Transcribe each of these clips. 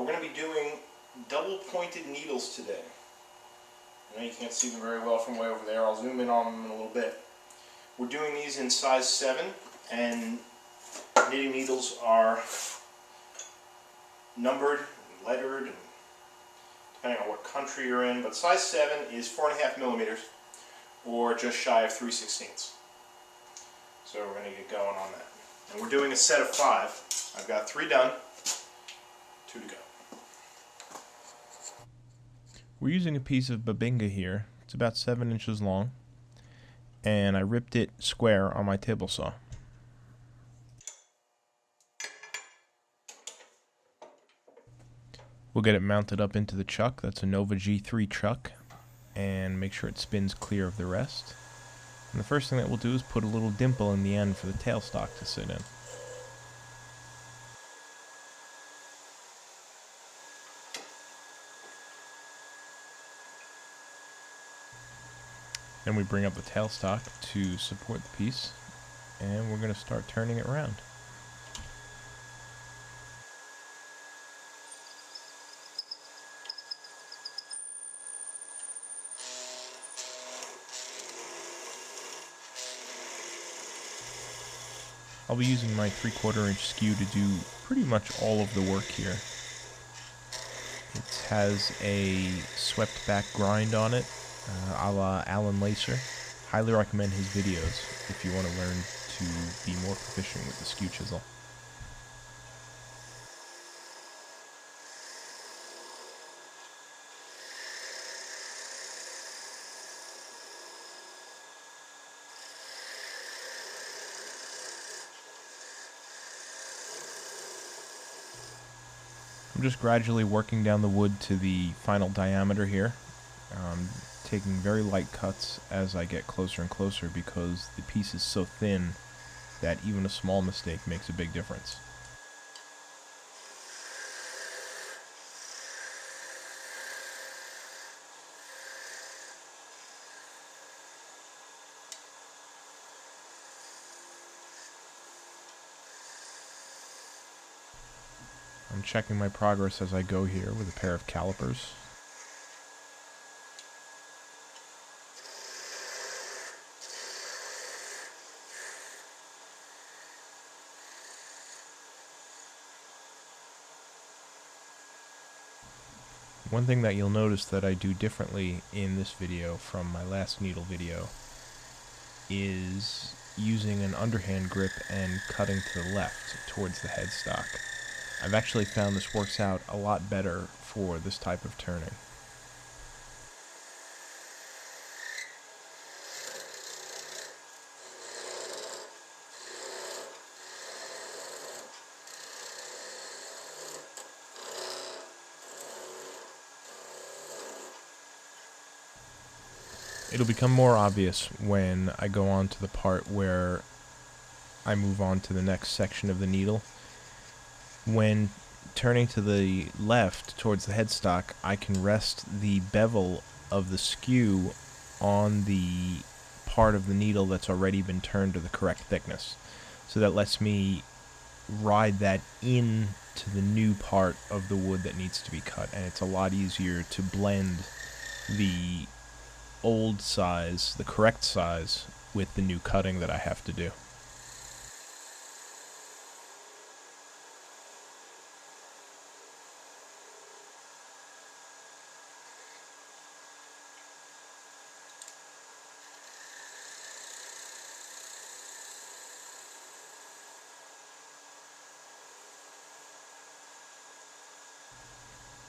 going to be doing double pointed needles today. I know you can't see them very well from way over there. I'll zoom in on them in a little bit. We're doing these in size 7, and knitting needles are numbered and lettered, and depending on what country you're in, but size 7 is 4.5 millimeters, or just shy of 3/16. So we're going to get going on that. And we're doing a set of 5. I've got 3 done, 2 to go. We're using a piece of bubinga here. It's about 7 inches long, and I ripped it square on my table saw. We'll get it mounted up into the chuck. That's a Nova G3 chuck, and make sure it spins clear of the rest. And the first thing that we'll do is put a little dimple in the end for the tailstock to sit in. Then we bring up the tailstock to support the piece, and we're going to start turning it around. I'll be using my 3/4 inch skew to do pretty much all of the work here. It has a swept back grind on it, a la Alan Lacer. Highly recommend his videos if you want to learn to be more proficient with the skew chisel. I'm just gradually working down the wood to the final diameter here, taking very light cuts as I get closer and closer because the piece is so thin that even a small mistake makes a big difference. I'm checking my progress as I go here with a pair of calipers. One thing that you'll notice that I do differently in this video from my last needle video is using an underhand grip and cutting to the left towards the headstock. I've actually found this works out a lot better for this type of turning. It'll become more obvious when I go on to the part where I move on to the next section of the needle. When turning to the left towards the headstock, I can rest the bevel of the skew on the part of the needle that's already been turned to the correct thickness. So that lets me ride that in to the new part of the wood that needs to be cut, and it's a lot easier to blend the old size, the correct size, with the new cutting that I have to do.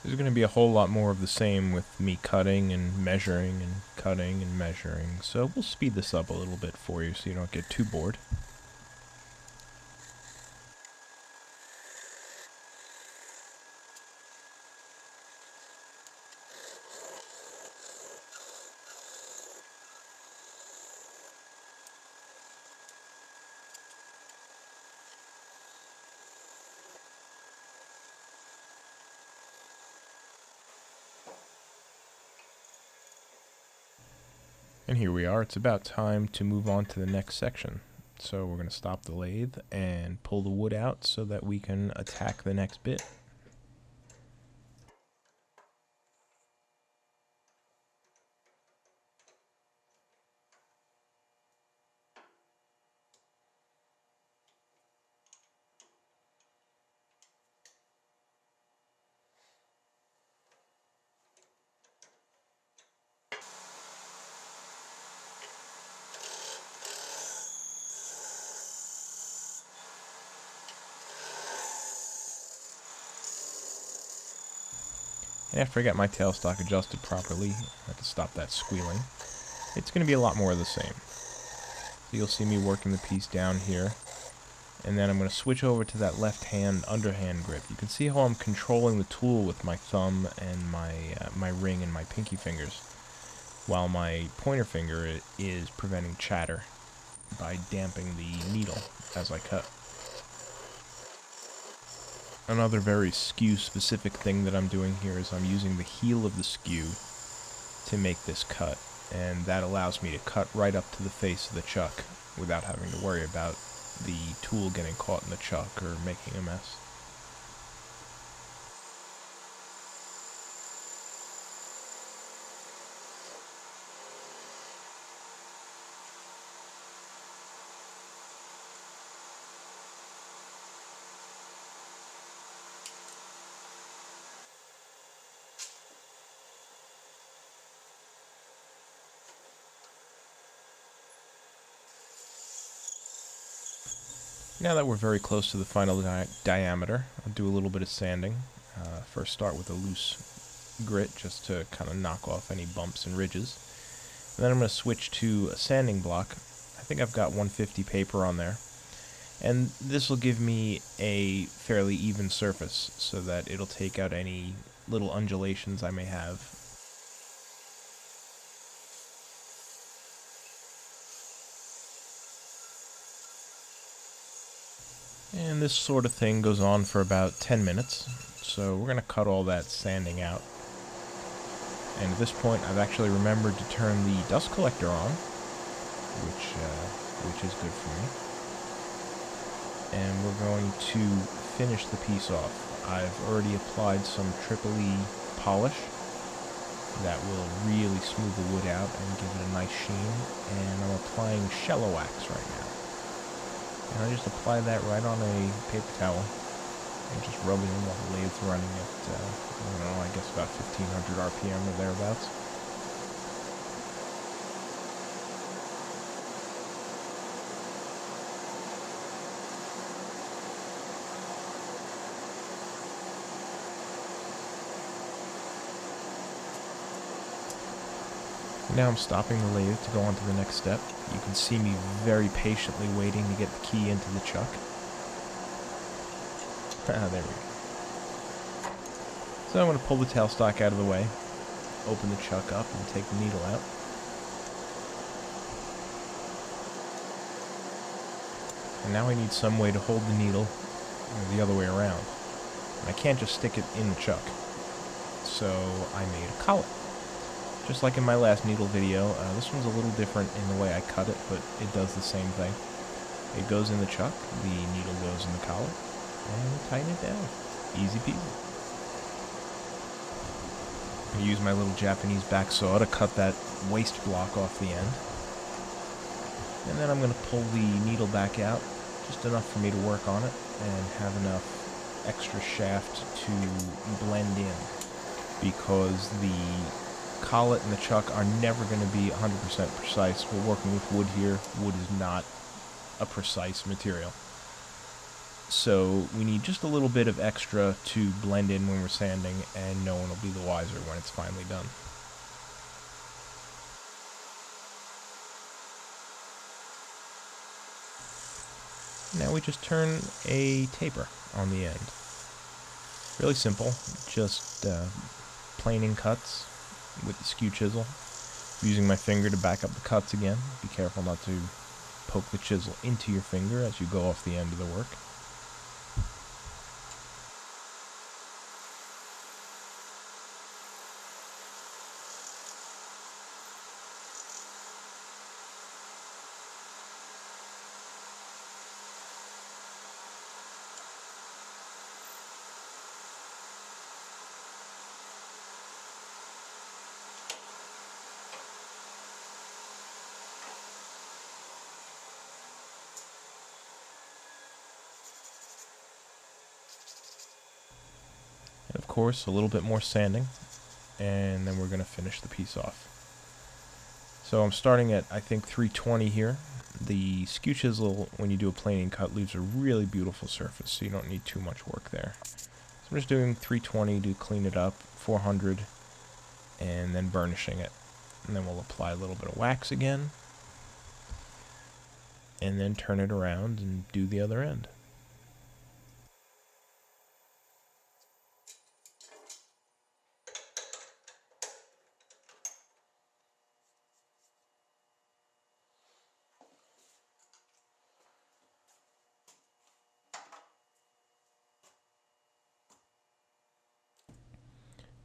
There's going to be a whole lot more of the same with me cutting and measuring and cutting and measuring, so we'll speed this up a little bit for you so you don't get too bored. And here we are. It's about time to move on to the next section. So we're going to stop the lathe and pull the wood out so that we can attack the next bit. And after I get my tailstock adjusted properly, I can stop that squealing. It's going to be a lot more of the same. So you'll see me working the piece down here. And then I'm going to switch over to that left hand underhand grip. You can see how I'm controlling the tool with my thumb and my ring and my pinky fingers, while my pointer finger is preventing chatter by damping the needle as I cut. Another very skew specific thing that I'm doing here is I'm using the heel of the skew to make this cut, and that allows me to cut right up to the face of the chuck without having to worry about the tool getting caught in the chuck or making a mess. Now that we're very close to the final diameter, I'll do a little bit of sanding. First start with a loose grit just to kind of knock off any bumps and ridges. And then I'm going to switch to a sanding block. I think I've got 150 paper on there. And this will give me a fairly even surface so that it'll take out any little undulations I may have. And this sort of thing goes on for about 10 minutes, so we're going to cut all that sanding out. And at this point, I've actually remembered to turn the dust collector on, which is good for me. And we're going to finish the piece off. I've already applied some Triple E polish that will really smooth the wood out and give it a nice sheen, and I'm applying Shello Wax right now. And I just apply that right on a paper towel and just rub it in while the lathe's running at, I don't know, I guess about 1500 RPM or thereabouts. Now I'm stopping the lathe to go on to the next step. You can see me very patiently waiting to get the key into the chuck. There we go. So I'm going to pull the tailstock out of the way, open the chuck up, and take the needle out. And now I need some way to hold the needle the other way around. And I can't just stick it in the chuck. So I made a collet. Just like in my last needle video, this one's a little different in the way I cut it, but it does the same thing. It goes in the chuck, the needle goes in the collet, and tighten it down. Easy peasy. I use my little Japanese back saw to cut that waste block off the end. And then I'm going to pull the needle back out, just enough for me to work on it, and have enough extra shaft to blend in, because the collet and the chuck are never going to be 100% precise. We're working with wood here. Wood is not a precise material. So we need just a little bit of extra to blend in when we're sanding, and no one will be the wiser when it's finally done. Now we just turn a taper on the end. Really simple, just planing cuts with the skew chisel. Using my finger to back up the cuts again. Be careful not to poke the chisel into your finger as you go off the end of the work. And of course, a little bit more sanding, and then we're going to finish the piece off. So I'm starting at, I think, 320 here. The skew chisel, when you do a planing cut, leaves a really beautiful surface, so you don't need too much work there. So I'm just doing 320 to clean it up, 400, and then burnishing it. And then we'll apply a little bit of wax again, and then turn it around and do the other end.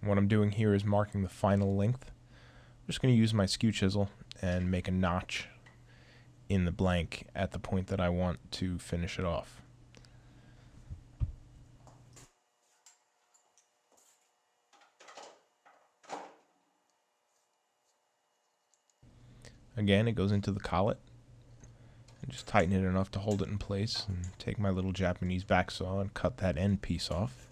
What I'm doing here is marking the final length. I'm just going to use my skew chisel and make a notch in the blank at the point that I want to finish it off. Again, it goes into the collet. And just tighten it enough to hold it in place, and take my little Japanese back saw and cut that end piece off.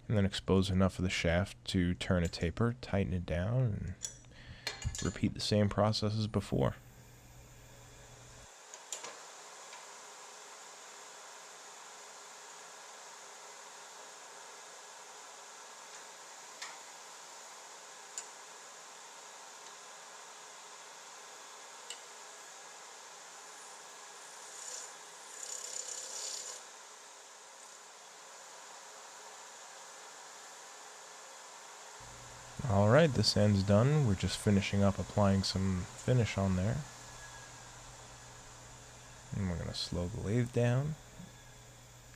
And then expose enough of the shaft to turn a taper, tighten it down, and repeat the same process as before. Alright, this end's done. We're just finishing up applying some finish on there. And we're going to slow the lathe down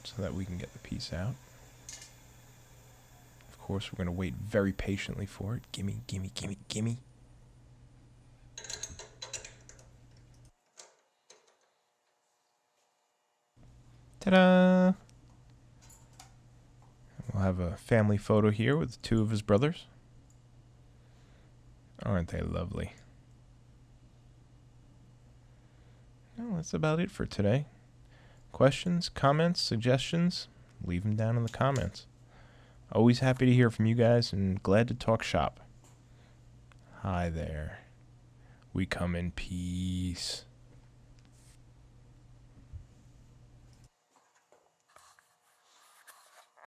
so that we can get the piece out. Of course, we're going to wait very patiently for it. Gimme, gimme, gimme, gimme. Ta-da! We'll have a family photo here with two of his brothers. Aren't they lovely? Well, that's about it for today. Questions, comments, suggestions? Leave them down in the comments. Always happy to hear from you guys and glad to talk shop. Hi there. We come in peace.